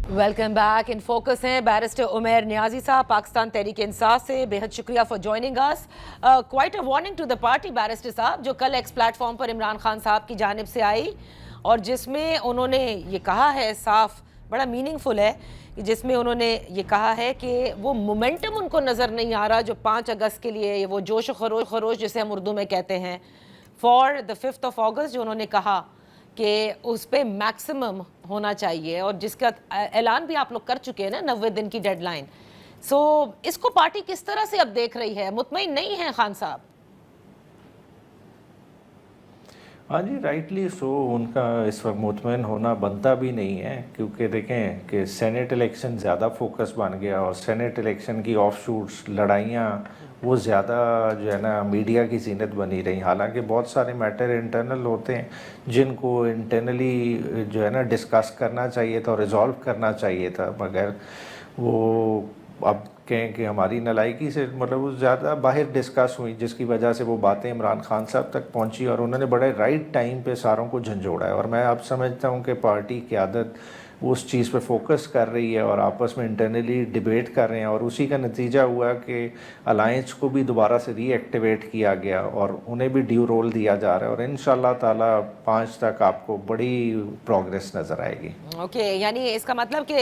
Welcome back. In focus हैं barrister Umair Niazi साहब पाकिस्तान तहरीक इंसाफ से। बेहद शुक्रिया for joining us. Quite a warning to the party barrister साहब, जो कल एक्स प्लेटफॉर्म पर इमरान खान साहब की जानिब से आई और जिसमें उन्होंने ये कहा है, साफ बड़ा मीनिंगफुल है, जिसमें उन्होंने ये कहा है कि वो मोमेंटम उनको नज़र नहीं आ रहा जो 5 अगस्त के लिए, वो जोश खरोश जिसे हम उर्दू में कहते हैं, for the 5th of August, जो उन्होंने कहा कि उस पर मैक्सिमम होना चाहिए और जिसका ऐलान भी आप लोग कर चुके हैं ना, 90 दिन की डेडलाइन। सो इसको पार्टी किस तरह से अब देख रही है? मुतमईन नहीं है खान साहब? हाँ जी, राइटली सो उनका इस वक्त मुतमईन होना बनता भी नहीं है, क्योंकि देखें कि सेनेट इलेक्शन ज़्यादा फोकस बन गया और सेनेट इलेक्शन की ऑफ शूट्स लड़ाइयाँ वो ज़्यादा जो है ना मीडिया की जीनत बनी रही। हालांकि बहुत सारे मैटर इंटरनल होते हैं जिनको इंटरनली जो है ना डिस्कस करना चाहिए था और रिजॉल्व करना चाहिए था, मगर वो अब कहें कि हमारी नलायकी से मतलब वो ज़्यादा बाहर डिस्कस हुई, जिसकी वजह से वो बातें इमरान खान साहब तक पहुंची और उन्होंने बड़े राइट टाइम पे सारों को झंझोड़ा है। और मैं अब समझता हूं कि पार्टी क़यादत उस चीज़ पे फोकस कर रही है और आपस में इंटरनली डिबेट कर रहे हैं और उसी का नतीजा हुआ कि अलायंस को भी दोबारा से रीएक्टिवेट किया गया और उन्हें भी ड्यू रोल दिया जा रहा है और इंशाल्लाह ताला 5 तक आपको बड़ी प्रोग्रेस नज़र आएगी। ओके, यानी इसका मतलब कि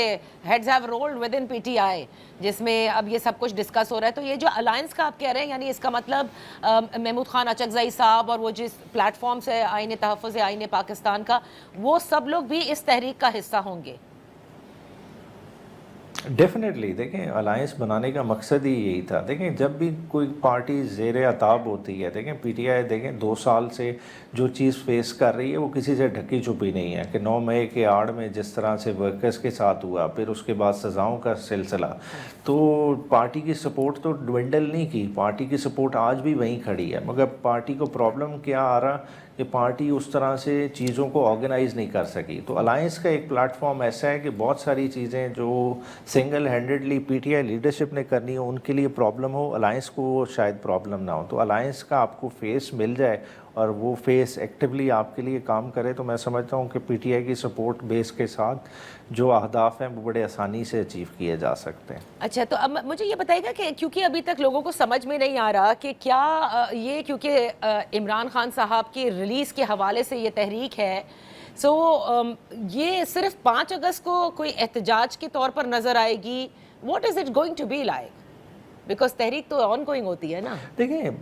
heads have rolled with in PTI, जिसमें अब ये सब कुछ डिस्कस हो रहा है। तो ये जो अलायंस का आप कह रहे हैं, यानी इसका मतलब महमूद खान अचकज़ई साहब और वो जिस प्लेटफॉर्म से आईन तहफ़्फ़ुज़ आईन पाकिस्तान का, वो सब लोग भी इस तहरीक का हिस्सा होंगे? डेफिनेटली देखें, अलायंस बनाने का मकसद ही यही था। देखें, जब भी कोई पार्टी ज़ेर अताब होती है, देखें पीटीआई देखें 2 साल से जो चीज़ फेस कर रही है वो किसी से ढकी छुपी नहीं है कि 9 मई के आड़ में जिस तरह से वर्कर्स के साथ हुआ, फिर उसके बाद सज़ाओं का सिलसिला, तो पार्टी की सपोर्ट तो ड्विंडल नहीं की, पार्टी की सपोर्ट आज भी वहीं खड़ी है। मगर पार्टी को प्रॉब्लम क्या आ रहा कि पार्टी उस तरह से चीज़ों को ऑर्गेनाइज़ नहीं कर सकी। तो अलायंस का एक प्लेटफॉर्म ऐसा है कि बहुत सारी चीज़ें जो सिंगल हैंडेडली पीटीआई लीडरशिप ने करनी हो उनके लिए प्रॉब्लम हो, अलायंस को शायद प्रॉब्लम ना हो। तो अलायंस का आपको फेस मिल जाए और वो फेस एक्टिवली आपके लिए काम करे, तो मैं समझता हूँ कि पीटीआई की सपोर्ट बेस के साथ जो अहदाफ हैं वो बड़े आसानी से अचीव किए जा सकते हैं। अच्छा, तो अब मुझे ये बताइएगा कि क्योंकि अभी तक लोगों को समझ में नहीं आ रहा कि क्या ये क्योंकि इमरान खान साहब की रिलीज़ के हवाले से ये तहरीक है, सो ये सिर्फ 5 अगस्त को कोई एहतजाज के तौर पर नज़र आएगी? What is it going to be like? Because तहरीक तो ऑन गोइंग होती है ना। देखिए,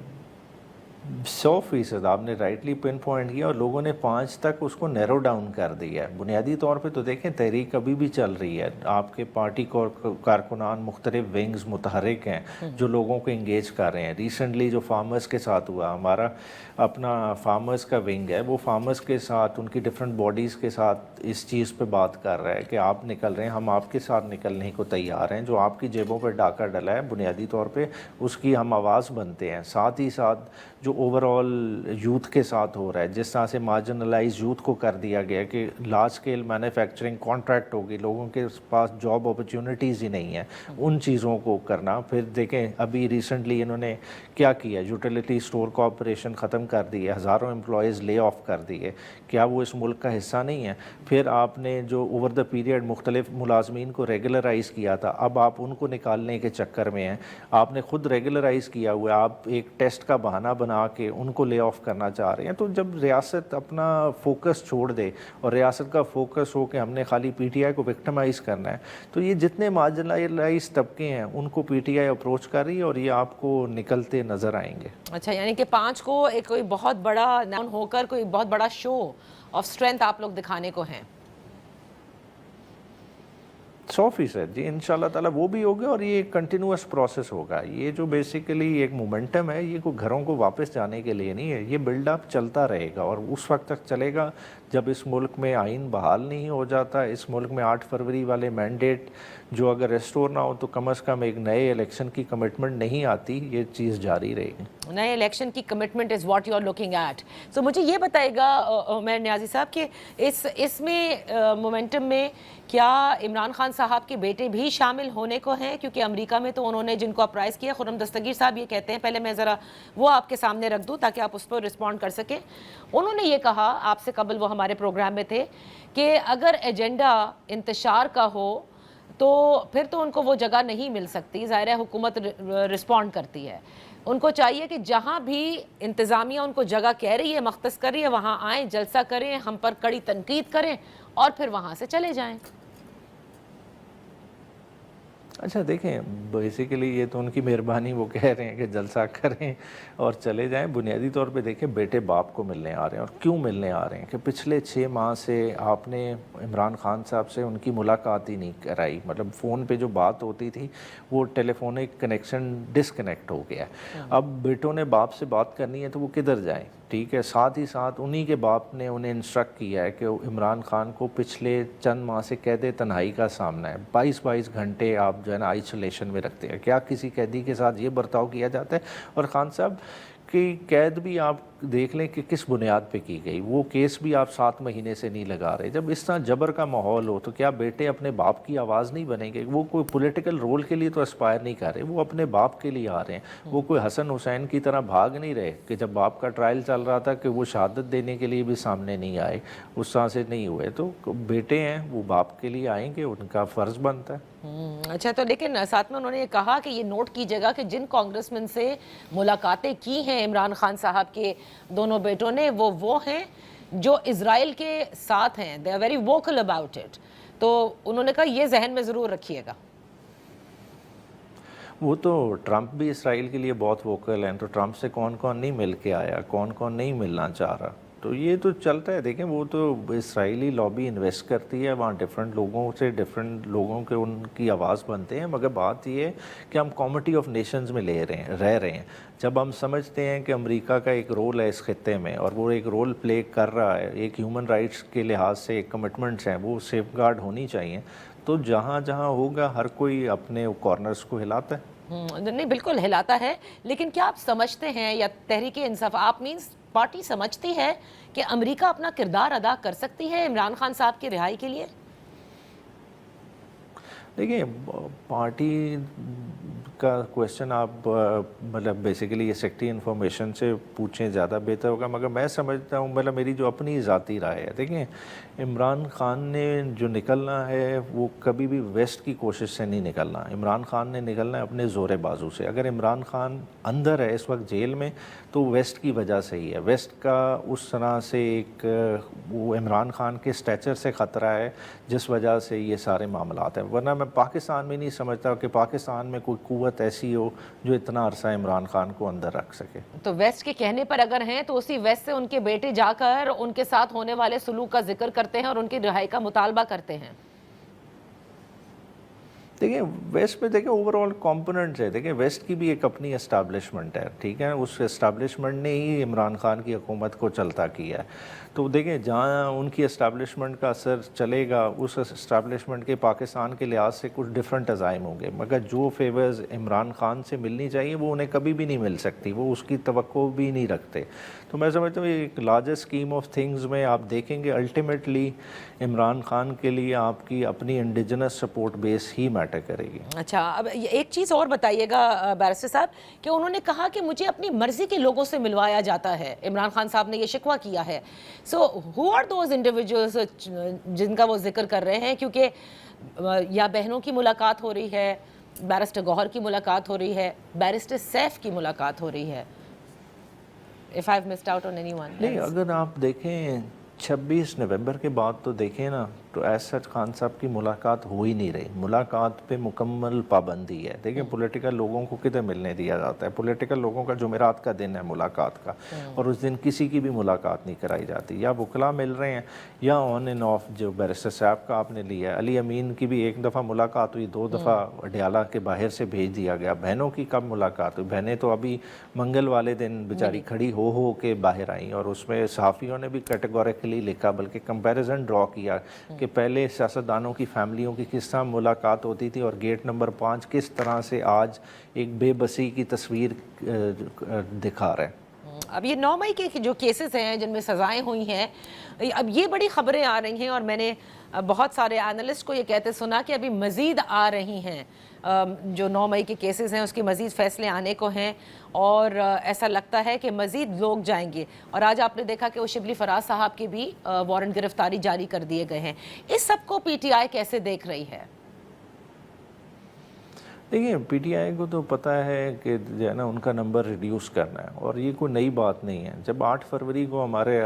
100% आपने राइटली पिन पॉइंट किया और लोगों ने 5 तक उसको नैरो डाउन कर दिया है। बुनियादी तौर पे तो देखें तहरीक अभी भी चल रही है, आपके पार्टी कारकुनान मुख्तलिफ विंग्स मुतहरिक हैं जो लोगों को इंगेज कर रहे हैं। रिसेंटली जो फार्मर्स के साथ हुआ, हमारा अपना फार्मर्स का विंग है, वो फार्मर्स के साथ उनकी डिफरेंट बॉडीज़ के साथ इस चीज़ पे बात कर रहा है कि आप निकल रहे हैं, हम आपके साथ निकलने को तैयार हैं, जो आपकी जेबों पर डाका डला है बुनियादी तौर पे उसकी हम आवाज़ बनते हैं। साथ ही साथ जो ओवरऑल यूथ के साथ हो रहा है, जिस तरह से मार्जिनलाइज यूथ को कर दिया गया कि लार्ज स्केल मैन्युफैक्चरिंग कॉन्ट्रैक्ट होगी, लोगों के पास जॉब अपॉर्चुनिटीज़ ही नहीं है, उन चीज़ों को करना। फिर देखें अभी रिसेंटली इन्होंने क्या किया, यूटिलिटी स्टोर कॉर्पोरेशन ख़त्म कर दी है, हज़ारों एम्प्लॉयज़ ले ऑफ कर दिए, क्या वो इस मुल्क का हिस्सा नहीं है? फिर आपने जो ओवर द पीरियड मुख्तलिफ मुलाजमीन को रेगुलराइज़ किया था, अब आप उनको निकालने के चक्कर में हैं। आपने ख़ुद रेगुलराइज़ किया हुआ है, आप एक टेस्ट का बहाना बना के उनको ले ऑफ करना चाह रहे हैं। तो जब रियासत अपना फोकस छोड़ दे और रियासत का फोकस हो कि हमने खाली पीटीआई को विक्टिमाइज़ करना है, तो ये जितने मार्जिनलाइज तबके हैं उनको पीटीआई अप्रोच कर रही है और ये आपको निकलते नज़र आएंगे। अच्छा, यानी कि 5 को एक कोई बहुत बड़ा नाउन होकर कोई बहुत बड़ा शो ऑफ स्ट्रेंथ आप लोग दिखाने को हैं? 100% जी, इंशाल्लाह ताला वो भी होगा और ये एक कंटिन्यूस प्रोसेस होगा। ये जो बेसिकली एक मोमेंटम है, ये कोई घरों को वापस जाने के लिए नहीं है, ये बिल्डअप चलता रहेगा और उस वक्त तक चलेगा जब इस मुल्क में आइन बहाल नहीं हो जाता। इस मुल्क में 8 फरवरी वाले मैंडेट जो अगर रेस्टोर ना हो तो कम अज़ कम एक नए इलेक्शन की कमिटमेंट नहीं आती, ये चीज़ जारी रहेगी। नए इलेक्शन की commitment is what you are looking at. So मुझे ये बताइएगा उमैर नियाज़ी साहब कि इसमें मोमेंटम में क्या इमरान खान साहब के बेटे भी शामिल होने को हैं? क्योंकि अमेरिका में तो उन्होंने जिनको अप्राइज़ किया, खुर्रम दस्तगीर साहब ये कहते हैं, पहले मैं ज़रा वो आपके सामने रख दूँ ताकि आप उस पर रिस्पॉन्ड कर सकें। उन्होंने ये कहा आपसे कबल, वो हमारे प्रोग्राम में थे, कि अगर एजेंडा इंतशार का हो تو پھر تو ان کو وہ جگہ نہیں مل سکتی. ظاہر ہے حکومت رسپونڈ کرتی ہے. ان کو چاہیے کہ جہاں بھی انتظامیہ ان کو جگہ کہہ رہی ہے, مختص کر رہی ہے, وہاں آئیں, جلسہ کریں, ہم پر کڑی تنقید کریں اور پھر وہاں سے چلے جائیں. اچھا دیکھیں, بیسیکلی یہ تو ان کی مہربانی, وہ کہہ رہے ہیں کہ جلسہ کریں اور چلے جائیں. بنیادی طور پہ دیکھیں بیٹے باپ کو ملنے آ رہے ہیں, اور کیوں ملنے آ رہے ہیں کہ پچھلے 6 ماہ سے آپ نے عمران خان صاحب سے ان کی ملاقات ہی نہیں کرائی. مطلب فون پہ جو بات ہوتی تھی وہ ٹیلی فونک کنیکشن ڈسکنیکٹ ہو گیا. اب بیٹوں نے باپ سے بات کرنی ہے تو وہ کدھر جائیں؟ ٹھیک ہے, ساتھ ہی ساتھ انہی کے باپ نے انہیں انسٹرکٹ کیا ہے کہ عمران خان کو پچھلے چند ماہ سے قید تنہائی کا سامنا ہے. 22 گھنٹے آپ جو ہے نا آئسولیشن میں رکھتے ہیں. کیا کسی قیدی کے ساتھ یہ برتاؤ کیا جاتا ہے؟ اور خان صاحب کی قید بھی آپ دیکھ لیں کہ کس بنیاد پہ کی گئی. وہ کیس بھی آپ 7 مہینے سے نہیں لگا رہے. جب اس طرح جبر کا ماحول ہو تو کیا بیٹے اپنے باپ کی آواز نہیں بنیں گے؟ وہ کوئی پولیٹیکل رول کے لیے تو اسپائر نہیں کر رہے, وہ اپنے باپ کے لیے آ رہے ہیں. وہ کوئی حسن حسین کی طرح بھاگ نہیں رہے کہ جب باپ کا ٹرائل چل رہا تھا کہ وہ شہادت دینے کے لیے بھی سامنے نہیں آئے, اس طرح سے نہیں ہوئے. تو بیٹے ہیں وہ باپ کے لیے آئیں گے, ان کا فرض بنتا ہے. اچھا, تو لیکن ساتھ میں انہوں نے یہ کہا کہ یہ نوٹ کیجیے گا کہ جن کانگریس مین سے ملاقاتیں کی ہیں عمران خان صاحب کے دونوں بیٹوں نے, وہ ہیں جو اسرائیل کے ساتھ ہیں. They are very vocal about it. تو انہوں نے کہا یہ ذہن میں ضرور رکھیے گا. وہ تو ٹرمپ بھی اسرائیل کے لیے بہت ووکل ہیں, تو ٹرمپ سے کون کون نہیں مل کے آیا, کون کون نہیں ملنا چاہ رہا. تو یہ تو چلتا ہے. دیکھیں وہ تو اسرائیلی لابی انویسٹ کرتی ہے, وہاں ڈفرینٹ لوگوں سے ڈفرینٹ لوگوں کے ان کی آواز بنتے ہیں. مگر بات یہ ہے کہ ہم کمیونٹی آف نیشنز میں رہ رہے ہیں. جب ہم سمجھتے ہیں کہ امریکہ کا ایک رول ہے اس خطے میں اور وہ ایک رول پلے کر رہا ہے, ایک ہیومن رائٹس کے لحاظ سے ایک کمٹمنٹس ہیں وہ سیف گارڈ ہونی چاہیے, تو جہاں جہاں ہوگا ہر کوئی اپنے کارنرز کو ہلاتا ہے. نہیں بالکل ہلاتا ہے. لیکن کیا آپ سمجھتے ہیں, یا تحریک انصاف آپ مینس پارٹی سمجھتی ہے کہ امریکہ اپنا کردار ادا کر سکتی ہے عمران خان صاحب کی رہائی کے لیے؟ دیکھیں پارٹی کا کویشچن آپ مطلب بیسیکلی یہ سیکٹری انفارمیشن سے پوچھیں زیادہ بہتر ہوگا. مگر میں سمجھتا ہوں, مطلب میری جو اپنی ذاتی رائے ہے, دیکھیں عمران خان نے جو نکلنا ہے وہ کبھی بھی ویسٹ کی کوشش سے نہیں نکلنا. عمران خان نے نکلنا ہے اپنے زور بازو سے. اگر عمران خان اندر ہے اس وقت جیل میں تو ویسٹ کی وجہ سے ہی ہے. ویسٹ کا اس طرح سے ایک وہ عمران خان کے اسٹیچر سے خطرہ ہے جس وجہ سے یہ سارے معاملات ہیں. ورنہ میں پاکستان میں نہیں سمجھتا کہ پاکستان میں کوئی قوت ایسی ہو جو اتنا عرصہ عمران خان کو اندر رکھ سکے. تو ویسٹ کے کہنے پر اگر ہیں تو اسی ویسٹ سے ان کے بیٹے جا کر ان کے ساتھ ہونے والے سلوک کا ذکر کرتے ہیں اور ان کی رہائی کا مطالبہ کرتے ہیں. دیکھیں ویسٹ میں دیکھیں اوور آل کمپوننٹس ہے. دیکھیں ویسٹ کی بھی ایک اپنی اسٹیبلشمنٹ ہے, ٹھیک ہے, اس اسٹیبلشمنٹ نے ہی عمران خان کی حکومت کو چلتا کیا ہے. تو دیکھیں جہاں ان کی اسٹیبلشمنٹ کا اثر چلے گا اس اسٹیبلشمنٹ کے پاکستان کے لحاظ سے کچھ ڈفرینٹ عزائم ہوں گے. مگر جو فیورز عمران خان سے ملنی چاہیے وہ انہیں کبھی بھی نہیں مل سکتی, وہ اس کی توقع بھی نہیں رکھتے. تو میں سمجھتا ہوں ایک لارجر اسکیم آف تھنگز میں آپ دیکھیں گے الٹیمیٹلی عمران خان کے لیے آپ کی اپنی انڈیجنس سپورٹ بیس ہی میٹر کرے گی. اچھا, اب ایک چیز اور بتائیے گا بیرسٹر صاحب کہ انہوں نے کہا کہ مجھے اپنی مرضی کے لوگوں سے ملوایا جاتا ہے. عمران خان صاحب نے یہ شکوہ کیا ہے. سو ہو آر دوز انڈیویجولز جن کا وہ ذکر کر رہے ہیں؟ کیونکہ یا بہنوں کی ملاقات ہو رہی ہے, بیرسٹر گوہر کی ملاقات ہو رہی ہے, بیرسٹر سیف کی ملاقات ہو رہی ہے. If I've missed out on anyone else. نہیں, اگر آپ دیکھیں 26 نومبر کے بعد تو دیکھیں نا تو ایس سچ خان صاحب کی ملاقات ہو ہی نہیں رہی. ملاقات پہ مکمل پابندی ہے. دیکھیں پولیٹیکل لوگوں کو کدھر ملنے دیا جاتا ہے؟ پولیٹیکل لوگوں کا جمعرات کا دن ہے ملاقات کا, اور اس دن کسی کی بھی ملاقات نہیں کرائی جاتی. یا وکلاء مل رہے ہیں یا آن اینڈ آف جو بیرسٹر صاحب کا آپ نے لیا ہے. علی امین کی بھی 1 دفعہ ملاقات ہوئی, 2 دفعہ اڈیالہ کے باہر سے بھیج دیا گیا. بہنوں کی کب ملاقات ہوئی؟ بہنیں تو ابھی منگل والے دن بیچاری کھڑی ہو کے باہر آئیں, اور اس میں صحافیوں نے بھی کیٹیگوریکلی لکھا بلکہ کمپیریزن ڈرا کیا کہ پہلے سیاستدانوں کی فیملیوں کی کس طرح ملاقات ہوتی تھی اور گیٹ نمبر 5 کس طرح سے آج ایک بے بسی کی تصویر دکھا رہا ہے. اب یہ 9 مئی کے جو کیسز ہیں جن میں سزائیں ہوئی ہیں, اب یہ بڑی خبریں آ رہی ہیں اور میں نے بہت سارے اینالسٹ کو یہ کہتے سنا کہ ابھی مزید آ رہی ہیں. جو 9 مئی کے کیسز ہیں اس کے مزید فیصلے آنے کو ہیں اور ایسا لگتا ہے کہ مزید لوگ جائیں گے. اور آج آپ نے دیکھا کہ وہ شبلی فراز صاحب کی بھی وارنٹ گرفتاری جاری کر دیے گئے ہیں. اس سب کو پی ٹی آئی کیسے دیکھ رہی ہے؟ देखिए पीटीआई को तो पता है कि जो है ना उनका नंबर रिड्यूस करना है, और ये कोई नई बात नहीं है। जब 8 फरवरी को हमारे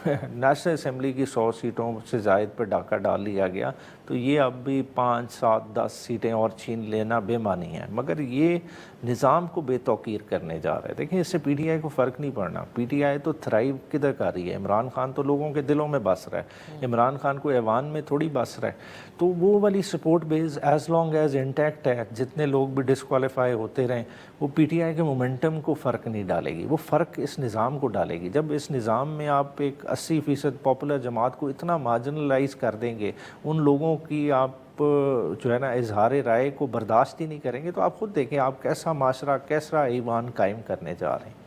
नेशनल असेंबली की 100 सीटों से ज़ायद पर डाका डाल लिया गया, तो ये अब भी 5, 7, 10 सीटें और छीन लेना बेमानी है, मगर ये निज़ाम को बेतौकीर करने जा रहे हैं। देखिए इससे पीटीआई को फ़र्क नहीं पड़ना। पीटीआई तो थ्राइव किधर कर रही है? इमरान खान तो लोगों के दिलों में बस रहा है, इमरान खान को ऐवान में थोड़ी बस रहा है। तो वो वाली support base as long as intact है, जितने लोग भी डिस्क्वालीफाई होते रहें, वो पीटीआई के मोमेंटम को फ़र्क नहीं डालेगी, वो फ़र्क इस निज़ाम को डालेगी। जब इस निज़ाम में आप एक 80% पॉपुलर जमात को इतना मार्जिनलाइज कर देंगे, उन लोगों की आप जो है ना इजहार राय को बर्दाश्त ही नहीं करेंगे, तो आप खुद देखें आप कैसा माशरा, कैसा ईवान कायम करने जा रहे हैं।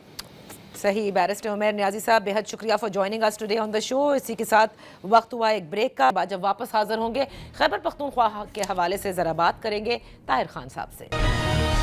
सही। बैरिस्टर उमैर नियाज़ी साहब, बेहद शुक्रिया for joining us today on the show. इसी के साथ वक्त हुआ एक ब्रेक का। जब वापस हाजिर होंगे खैबर पख्तूनख्वा के हवाले से ज़रा बात करेंगे ताहिर खान साहब से।